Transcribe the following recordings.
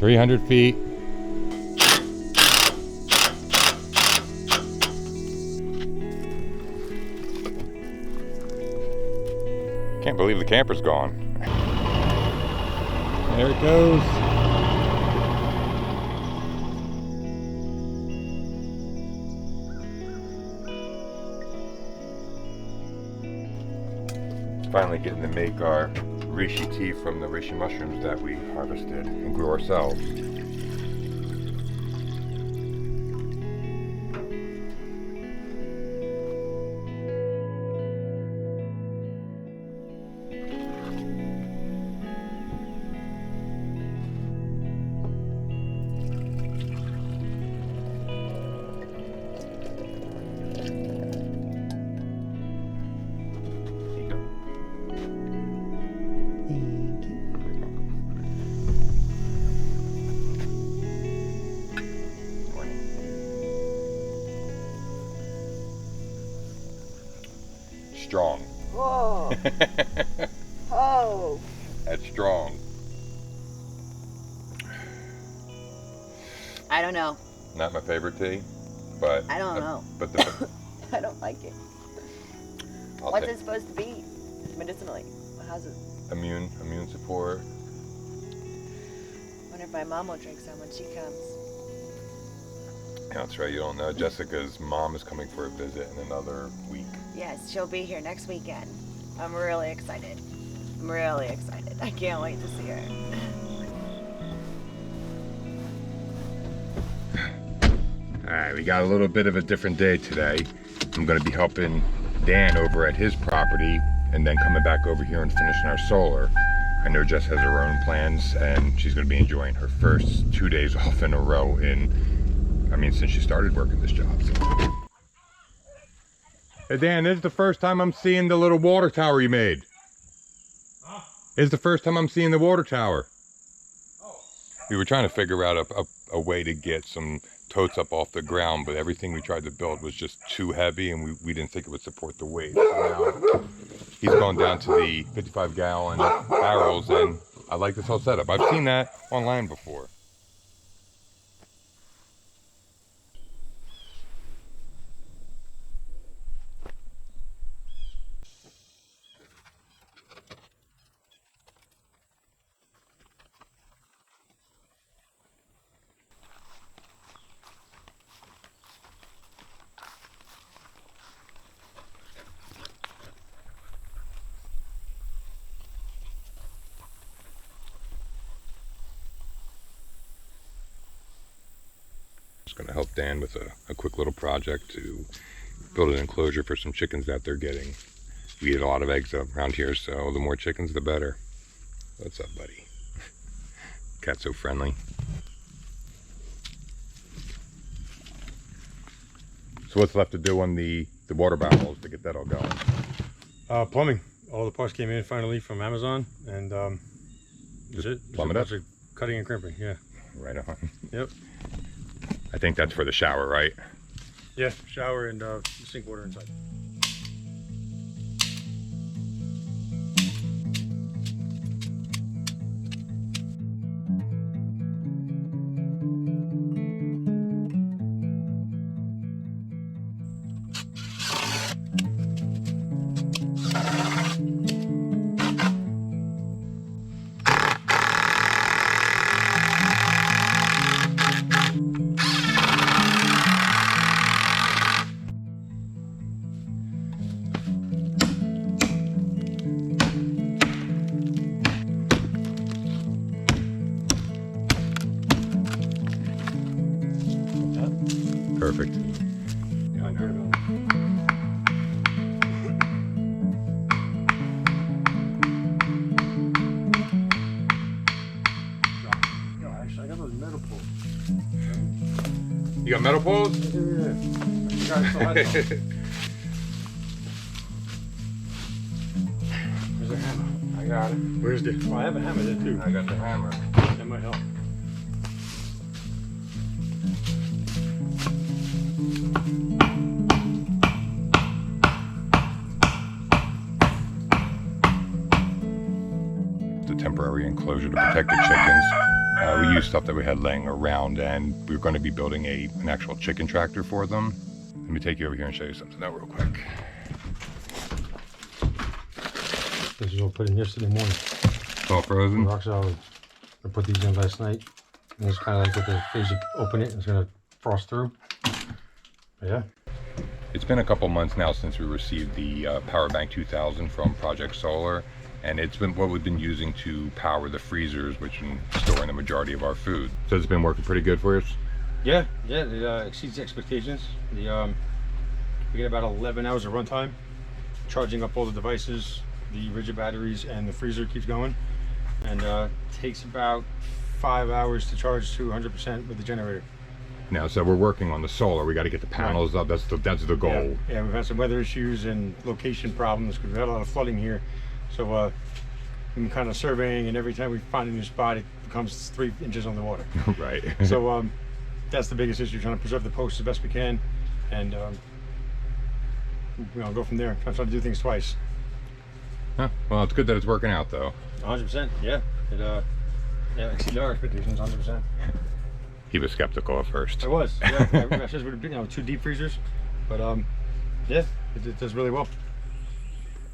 300 feet. Can't believe the camper's gone. There it goes. Finally getting to make our reishi tea from the reishi mushrooms that we harvested and grew ourselves. Strong. Whoa. Oh. That's strong. I don't know. Not my favorite tea, but I don't know. But the I don't like it. What's it supposed to be medicinally? How's it? Immune support. Wonder if my mom will drink some when she comes. Yeah, that's right. You don't know. Jessica's mom is coming for a visit in another week. Yes, she'll be here next weekend. I'm really excited. I'm really excited. I can't wait to see her. Alright, we got a little bit of a different day today. I'm going to be helping Dan over at his property and then coming back over here and finishing our solar. I know Jess has her own plans and she's going to be enjoying her first 2 days off in a row since she started working this job. So. Hey Dan, this is the first time I'm seeing the little water tower you made. Huh? This is the first time I'm seeing the water tower. Oh. We were trying to figure out a way to get some totes up off the ground, but everything we tried to build was just too heavy and we didn't think it would support the weight. So now he's gone down to the 55-gallon barrels and I like this whole setup. I've seen that online before. Going to help Dan with a quick little project to build an enclosure for some chickens that they're getting. We get a lot of eggs around here, so the more chickens the better. What's up, buddy? Cat's so friendly. So what's left to do on the water barrels to get that all going? Plumbing. All the parts came in finally from Amazon, and that's it. Plumb it up? Cutting and crimping, yeah. Right on. Yep. I think that's for the shower, right? Yeah, shower and sink water inside. Perfect. Yeah, I heard about it. Yo, actually, I got those metal poles. You got metal poles? Yeah. You guys still have some. Where's the hammer? I got it. Where's the... Oh, I have a hammer there too. I got the hammer. That might help. The temporary enclosure to protect the chickens. We used stuff that we had laying around, and we were going to be building an actual chicken tractor for them. Let me take you over here and show you something out real quick. This is all put in yesterday morning. It's all frozen? Rock solid. I put these in last night. And it's kind of like with the phase you open it, and it's going to frost through. But yeah. It's been a couple months now since we received the Power Bank 2000 from Project Solar, and it's been what we've been using to power the freezers, which are storing the majority of our food. So it's been working pretty good for us? Yeah, it exceeds expectations. We get about 11 hours of runtime, charging up all the devices, the rigid batteries, and the freezer keeps going. And takes about 5 hours to charge to 100% with the generator. Now, so we're working on the solar. We got to get the panels up. That's the goal. Yeah, we've had some weather issues and location problems because we had a lot of flooding here. So we've been kind of surveying, and every time we find a new spot, it becomes 3 inches underwater. Right. So that's the biggest issue, trying to preserve the posts the best we can, and go from there. I'm trying to do things twice. Huh. Well, it's good that it's working out, though. 100%. Yeah. It exceeded our expectations. 100%. He was skeptical at first. I was. Yeah. I said we'd have 2 deep freezers, but yeah, it does really well.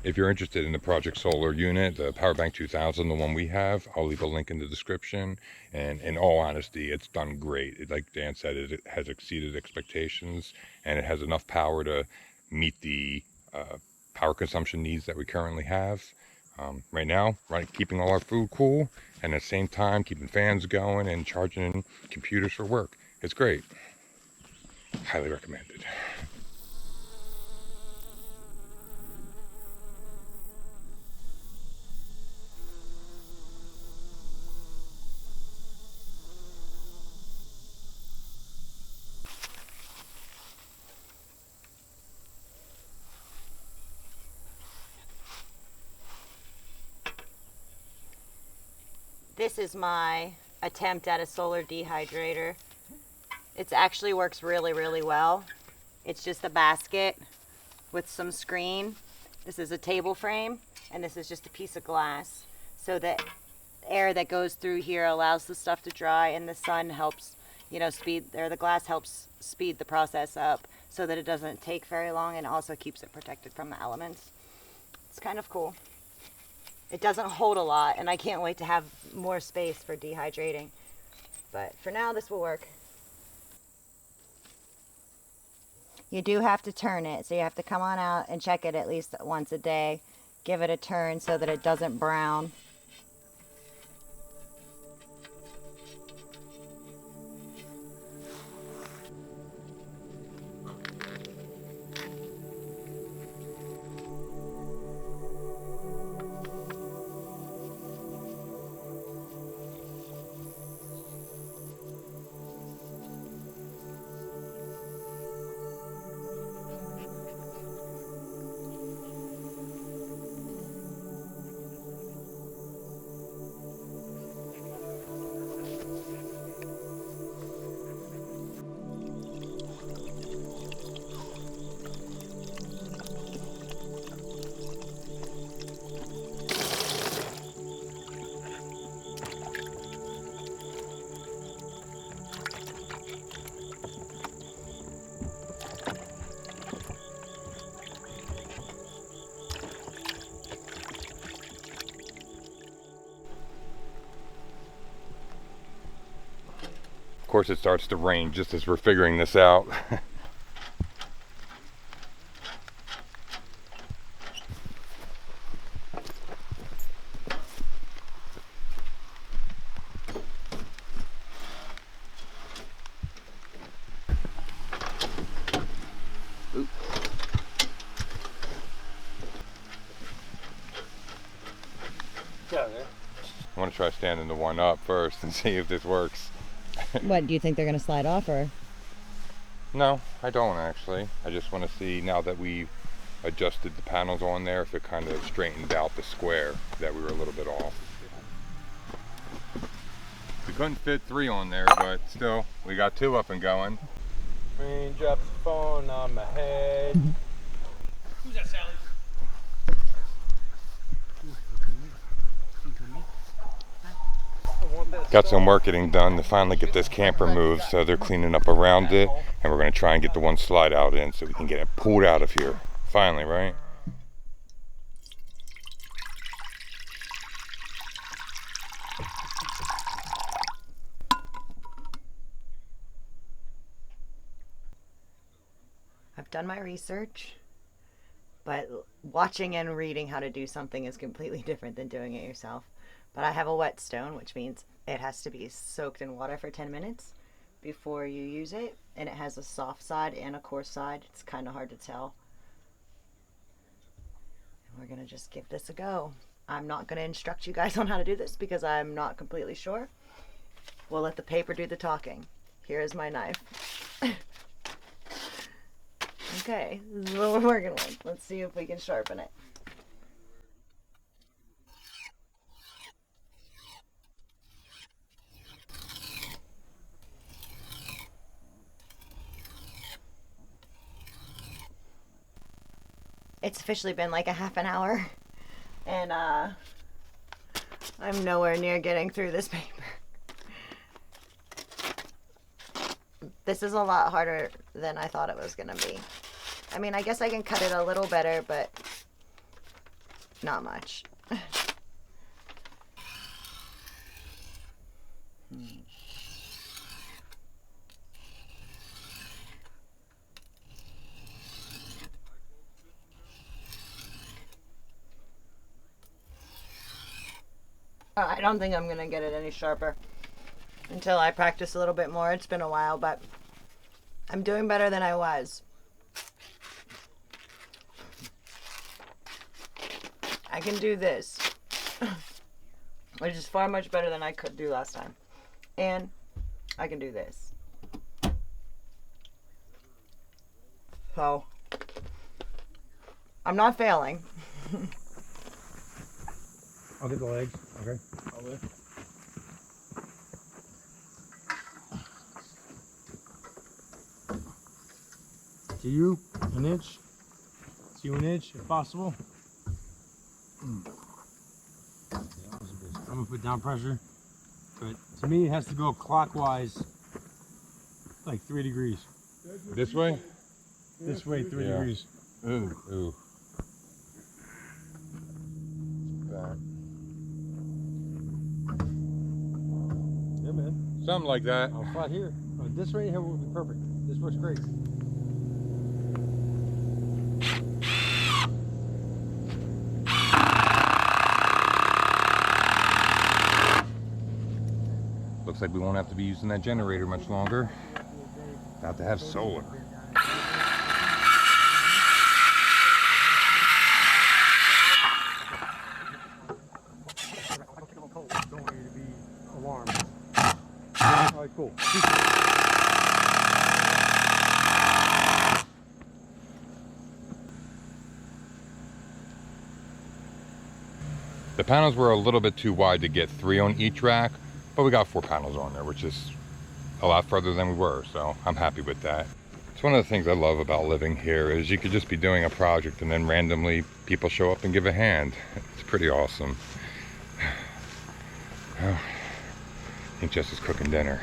If you're interested in the Project Solar unit, the Power Bank 2000, the one we have, I'll leave a link in the description. And in all honesty, it's done great. Like Dan said, it has exceeded expectations, and it has enough power to meet the power consumption needs that we currently have. Right now, keeping all our food cool, and at the same time keeping fans going and charging computers for work. It's great. Highly recommended. This is my attempt at a solar dehydrator. It actually works really, really well. It's just a basket with some screen. This is a table frame, and this is just a piece of glass. So the air that goes through here allows the stuff to dry, and the sun helps, the glass helps speed the process up so that it doesn't take very long, and also keeps it protected from the elements. It's kind of cool. It doesn't hold a lot, and I can't wait to have more space for dehydrating. But for now, this will work. You do have to turn it, so you have to come on out and check it at least once a day. Give it a turn so that it doesn't brown. Of course, it starts to rain just as we're figuring this out. I want to try standing the one up first and see if this works. What, do you think they're going to slide off, or? No, I don't actually. I just want to see, now that we've adjusted the panels on there, if it kind of straightened out the square that we were a little bit off. We couldn't fit 3 on there, but still, we got 2 up and going. Raindrops falling on my head. Who's that, Sally? I want this. got some marketing done to finally get this camper moved, so they're cleaning up around it, and we're going to try and get the one slide out in so we can get it pulled out of here. Finally, right? I've done my research, but watching and reading how to do something is completely different than doing it yourself. But I have a whetstone, which means it has to be soaked in water for 10 minutes before you use it. And it has a soft side and a coarse side. It's kind of hard to tell. And we're going to just give this a go. I'm not going to instruct you guys on how to do this because I'm not completely sure. We'll let the paper do the talking. Here is my knife. Okay, this is what we're working with. Let's see if we can sharpen it. It's officially been like a half an hour, and I'm nowhere near getting through this paper. This is a lot harder than I thought it was gonna be. I mean, I guess I can cut it a little better, but not much. I don't think I'm gonna get it any sharper until I practice a little bit more. It's been a while, but I'm doing better than I was. I can do this, which is far much better than I could do last time. And I can do this. So, I'm not failing. I'll get the legs. Okay. I'll lift. To you, an inch. To you, an inch, if possible. Yeah, I'm gonna put down pressure, but to me it has to go clockwise, like 3 degrees. This way? This way, 3 Yeah. degrees. Ooh, ooh. That. Yeah, man. Something like that. I'll flat here. This right here will be perfect. This works great. Looks like we won't have to be using that generator much longer. About to have solar. Don't want you to be alarmed. All right, cool. The panels were a little bit too wide to get 3 on each rack, but we got 4 panels on there, which is a lot further than we were, so I'm happy with that. It's one of the things I love about living here is you could just be doing a project and then randomly people show up and give a hand. It's pretty awesome. Oh, I think Jess is cooking dinner.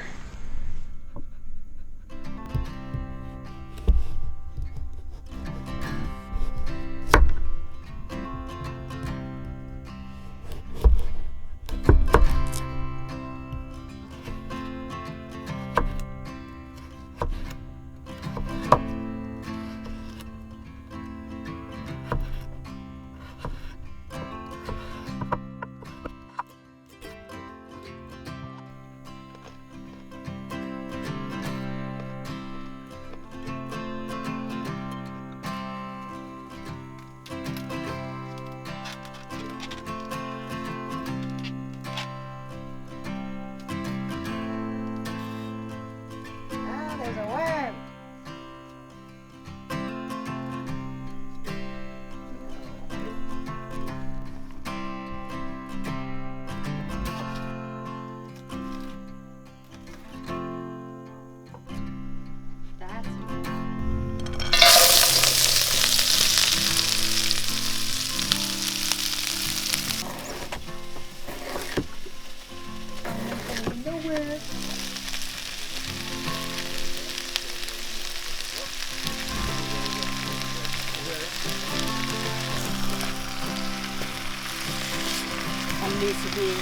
used to being.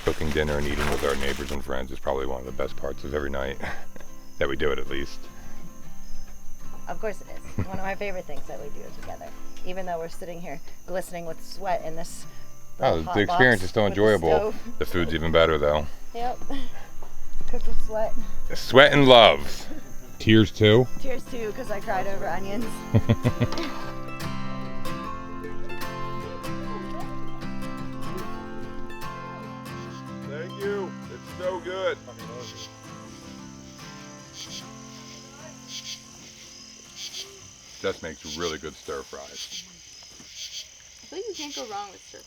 Cooking dinner and eating with our neighbors and friends is probably one of the best parts of every night. That we do it, at least. Of course it is. One of my favorite things that we do together. Even though we're sitting here glistening with sweat in this little hot The experience box is still with the enjoyable. stove. The food's even better, though. Yep. Cooked with sweat. Sweat and love. Tears too. Cheers too, because I cried over onions. Thank you. It's so good. Jess makes really good stir fries. I feel like you can't go wrong with stir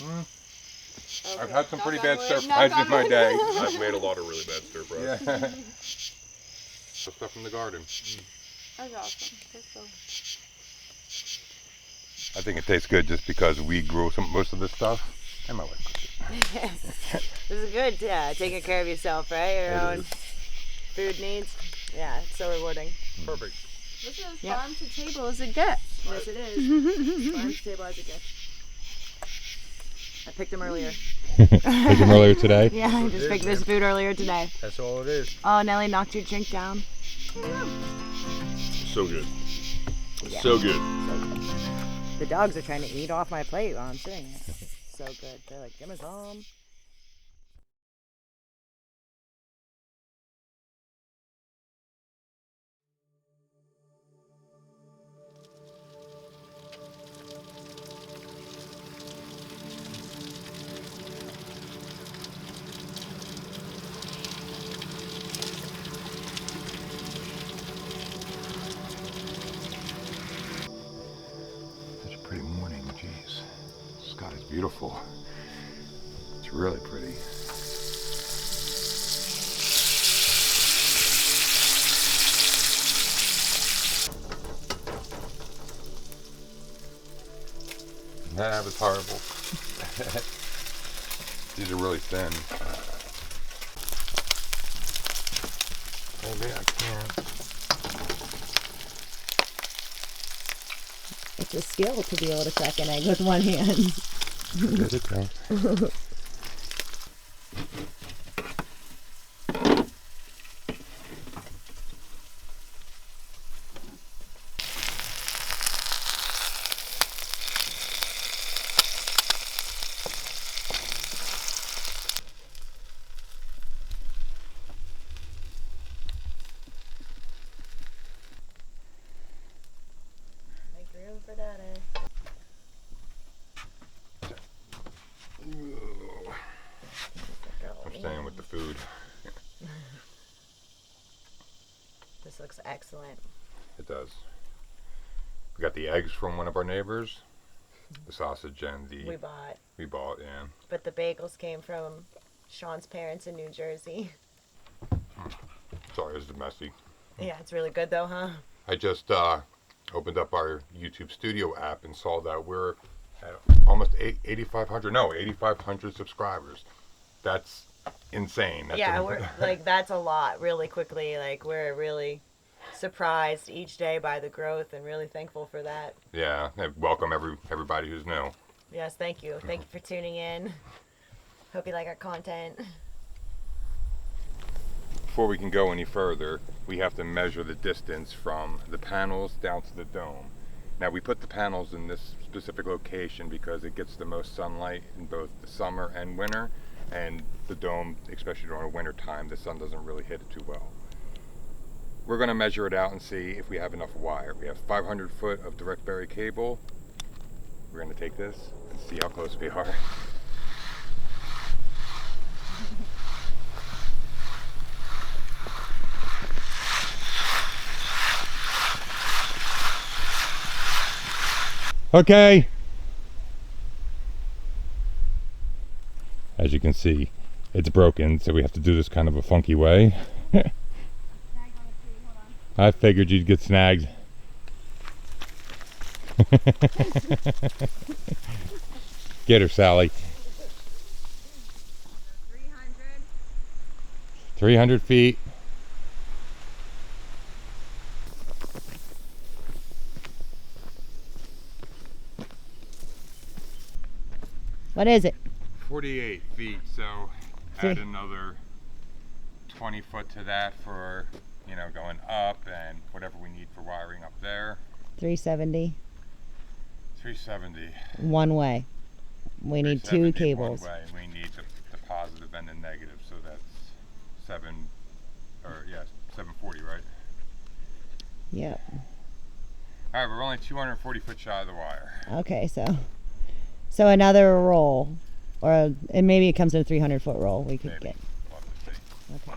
fries. I've had some pretty bad stir Knock fries on in my wood. day. I've made a lot of really bad stir fries. Yeah. The stuff from the garden. That's awesome. That's so... I think it tastes good just because we grew most of this stuff, and my wife cooked it. This is good, yeah. Taking care of yourself, right? Your It own is. food needs. Yeah, it's so rewarding. Perfect. This is Yep. farm to table as it gets. Yes, it is. Farm to table as it gets. I picked them earlier. Picked them earlier today? Yeah, I just picked this food earlier today. That's all it is. Oh, Nelly knocked your drink down. So good. Yeah. So good. The dogs are trying to eat off my plate while I'm sitting here. So good. They're like, give me some. Such a pretty morning, jeez. The sky's beautiful. It's really pretty. That was horrible. These are really thin. Maybe I can't. It's a skill to be able to crack an egg with one hand. There it go. Make room for Daddy. I'm staying with the food. This looks excellent. It does. We got the eggs from one of our neighbors. The sausage and the We bought, yeah. but the bagels came from Sean's parents in New Jersey. Sorry, this is messy. Yeah, it's really good though, huh? I just opened up our YouTube Studio app and saw that we're at almost 8,500 subscribers. That's insane. That's Yeah, we're like that's a lot really quickly. Like we're really surprised each day by the growth and really thankful for that. Yeah, and welcome everybody who's new. Yes, thank you. Thank you for tuning in. Hope you like our content. Before we can go any further, we have to measure the distance from the panels down to the dome. Now we put the panels in this specific location because it gets the most sunlight in both the summer and winter, and the dome, especially during winter time, the sun doesn't really hit it too well. We're going to measure it out and see if we have enough wire. We have 500 foot of direct bury cable. We're going to take this and see how close we are. Okay. As you can see, it's broken, so we have to do this kind of a funky way. I figured you'd get snagged. Get her, Sally. 300 feet. What is it? 48 feet, so See? add another 20 foot to that for, you know, going up and whatever we need for wiring up there. 370. 370. One way. We need 2 cables. One way. We need the positive and the negative, so that's 740, right? Yep. All right, we're only 240 foot shy of the wire. Okay, so another roll, and maybe it comes in a 300-foot roll we could Maybe. get. We'll have to see. Okay.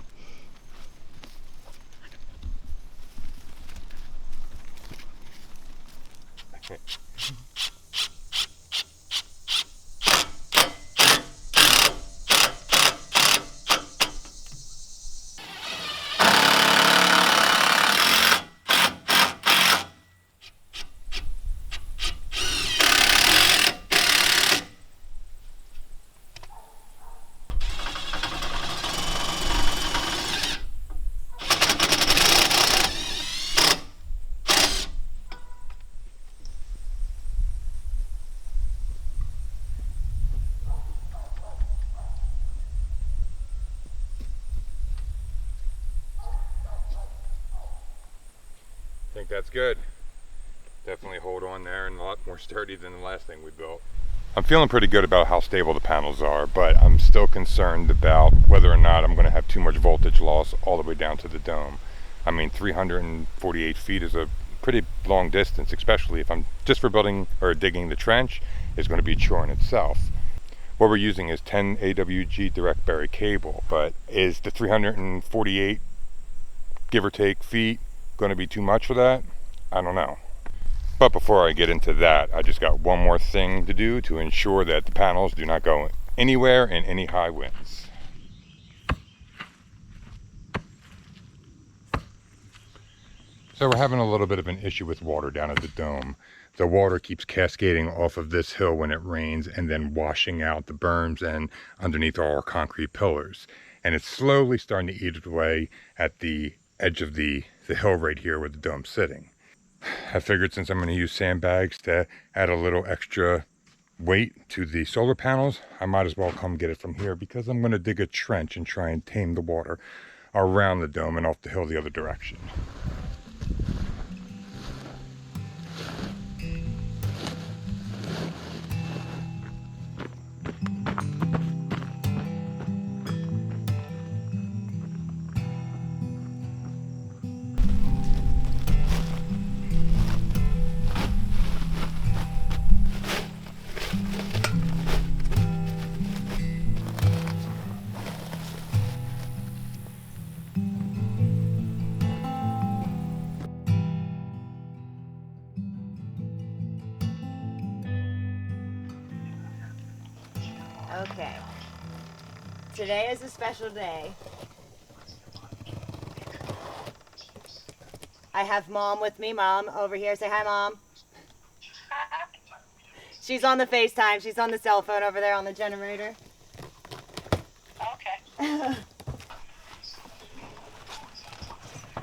I think that's good. Definitely hold on there and a lot more sturdy than the last thing we built. I'm feeling pretty good about how stable the panels are, but I'm still concerned about whether or not I'm going to have too much voltage loss all the way down to the dome. I mean, 348 feet is a pretty long distance, especially if I'm just for building or digging the trench is going to be a chore in itself. What we're using is 10 AWG direct bury cable, but is the 348 give or take feet going to be too much for that? I don't know. But before I get into that, I just got one more thing to do to ensure that the panels do not go anywhere in any high winds. So we're having a little bit of an issue with water down at the dome. The water keeps cascading off of this hill when it rains and then washing out the berms and underneath all our concrete pillars. And it's slowly starting to eat away at the edge of the hill right here where the dome's sitting. I figured since I'm going to use sandbags to add a little extra weight to the solar panels, I might as well come get it from here because I'm going to dig a trench and try and tame the water around the dome and off the hill the other direction. Okay. Today is a special day. I have Mom with me. Mom, over here. Say hi, Mom. She's on the FaceTime. She's on the cell phone over there on the generator. Okay.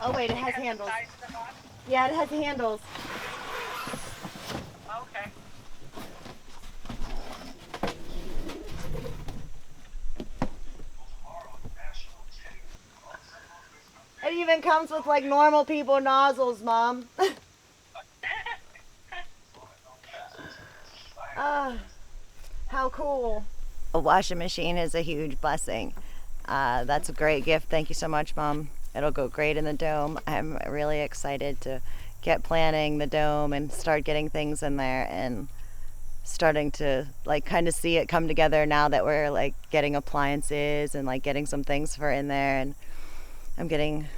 Oh, wait, it has handles. Yeah, it has handles. Okay. It even comes with like normal people nozzles, Mom. How cool. A washing machine is a huge blessing. That's a great gift. Thank you so much, Mom. It'll go great in the dome. I'm really excited to get planning the dome and start getting things in there and starting to like kind of see it come together now that we're like getting appliances and like getting some things for in there, and I'm getting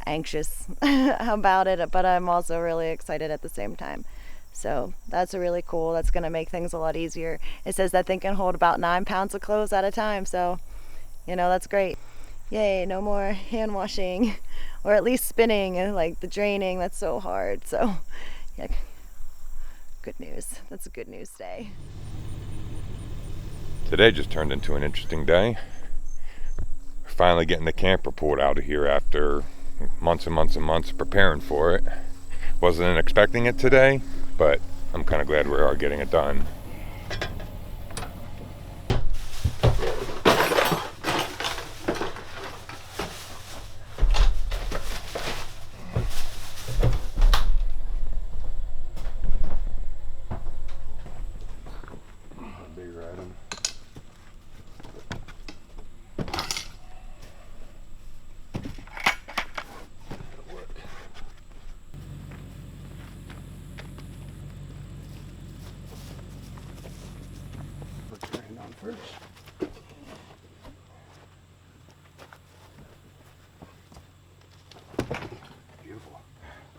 anxious about it, but I'm also really excited at the same time. So that's really cool. That's going to make things a lot easier. It says that thing can hold about 9 pounds of clothes at a time. So, you know, that's great. Yay, no more hand washing or at least spinning and like the draining. That's so hard. So, yeah, good news. That's a good news day. Today just turned into an interesting day. Finally getting the camper pulled out of here after months and months and months of preparing for it. Wasn't expecting it today, but I'm kind of glad we are getting it done.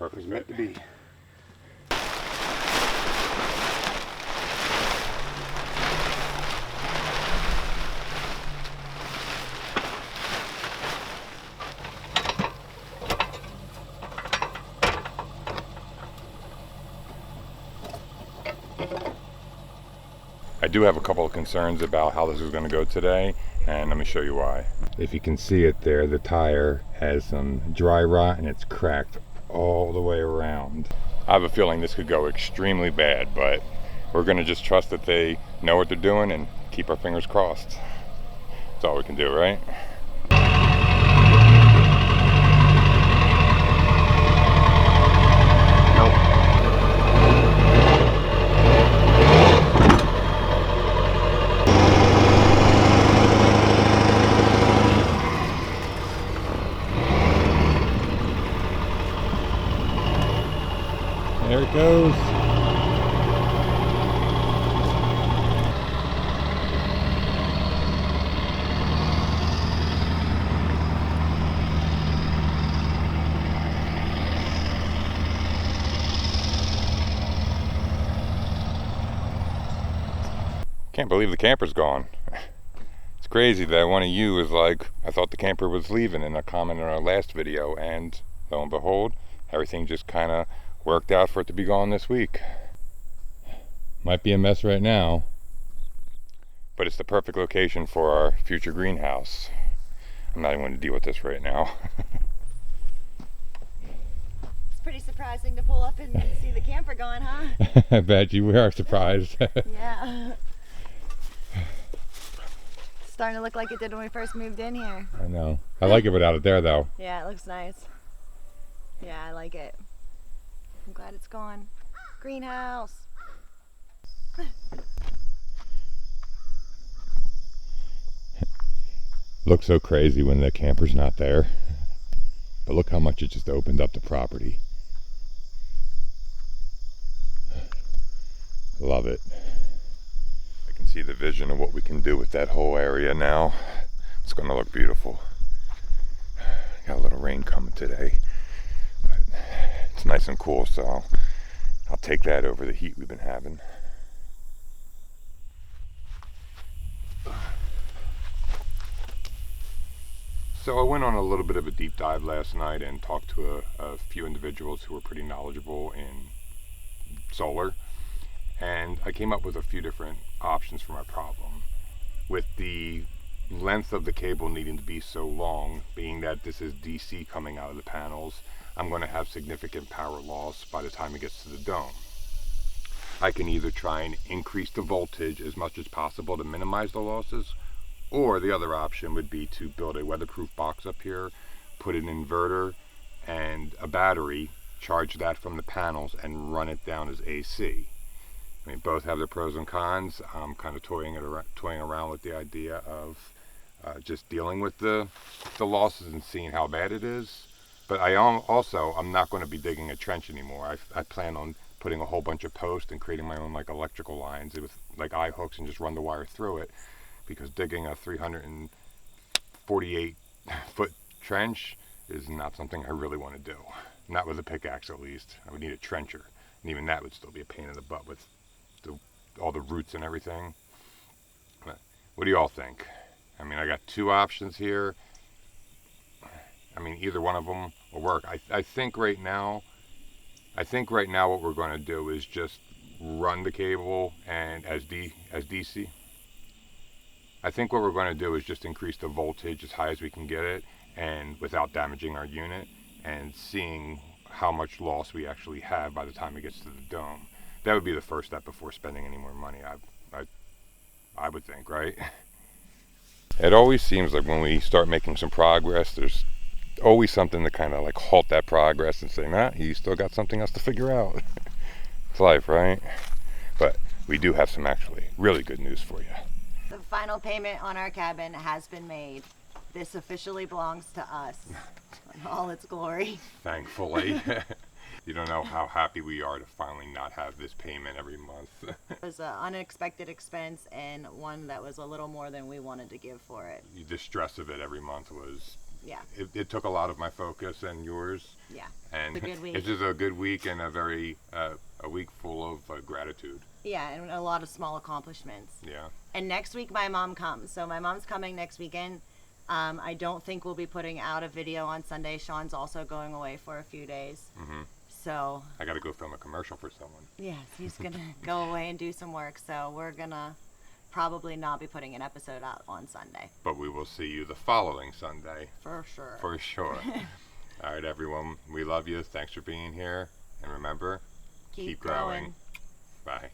Perfect. was meant to be. I do have a couple of concerns about how this is going to go today, and let me show you why. If you can see it there, the tire has some dry rot and it's cracked all the way around. I have a feeling this could go extremely bad, but we're going to just trust that they know what they're doing and keep our fingers crossed. That's all we can do, right? There it goes. Can't believe the camper's gone. It's crazy that one of you is like, I thought the camper was leaving in a comment in our last video, and lo and behold, everything just kind of worked out for it to be gone this week. Might be a mess right now, but it's the perfect location for our future greenhouse. I'm not even going to deal with this right now. It's pretty surprising to pull up and see the camper gone, huh? I bet you are surprised. Yeah. Starting to look like it did when we first moved in here. I know. I like it without it there though. Yeah, it looks nice. Yeah, I like it. I'm glad it's gone. Greenhouse. Looks so crazy when the camper's not there. But look how much it just opened up the property. Love it. I can see the vision of what we can do with that whole area now. It's going to look beautiful. Got a little rain coming today, but it's nice and cool, so I'll take that over the heat we've been having. So I went on a little bit of a deep dive last night and talked to a few individuals who were pretty knowledgeable in solar, and I came up with a few different options for my problem. With the length of the cable needing to be so long, being that this is DC coming out of the panels, I'm going to have significant power loss by the time it gets to the dome. I can either try and increase the voltage as much as possible to minimize the losses, or the other option would be to build a weatherproof box up here, put an inverter and a battery, charge that from the panels and run it down as AC. I mean, both have their pros and cons. I'm kind of toying around with the idea of just dealing with the losses and seeing how bad it is. But I'm not going to be digging a trench anymore. I plan on putting a whole bunch of posts and creating my own like electrical lines with like eye hooks and just run the wire through it, because digging a 348 foot trench is not something I really want to do. Not with a pickaxe, at least. I would need a trencher, and even that would still be a pain in the butt with all the roots and everything. But what do you all think? I mean, I got two options here. I mean, either one of them will work. I think right now what we're going to do is just run the cable and as DC. I think what we're going to do is just increase the voltage as high as we can get it, and without damaging our unit, and seeing how much loss we actually have by the time it gets to the dome. That would be the first step before spending any more money, I would think, right? It always seems like when we start making some progress, there's always something to kind of like halt that progress and say, nah, you still got something else to figure out. It's life, right? But we do have some actually really good news for you. The final payment on our cabin has been made. This officially belongs to us in all its glory. Thankfully. You don't know how happy we are to finally not have this payment every month. It was an unexpected expense, and one that was a little more than we wanted to give for it. The stress of it every month was Yeah. it took a lot of my focus and yours. Yeah. And It's a good week. This is a good week and a very a week full of gratitude. Yeah, and a lot of small accomplishments. Yeah. And next week my mom comes. So my mom's coming next weekend. I don't think we'll be putting out a video on Sunday. Sean's also going away for a few days. So I got to go film a commercial for someone. yes, he's gonna go away and do some work. So we're gonna probably not be putting an episode out on Sunday. But we will see you the following Sunday. For sure. For sure. All right, everyone. We love you. Thanks for being here. And remember, keep growing. Bye.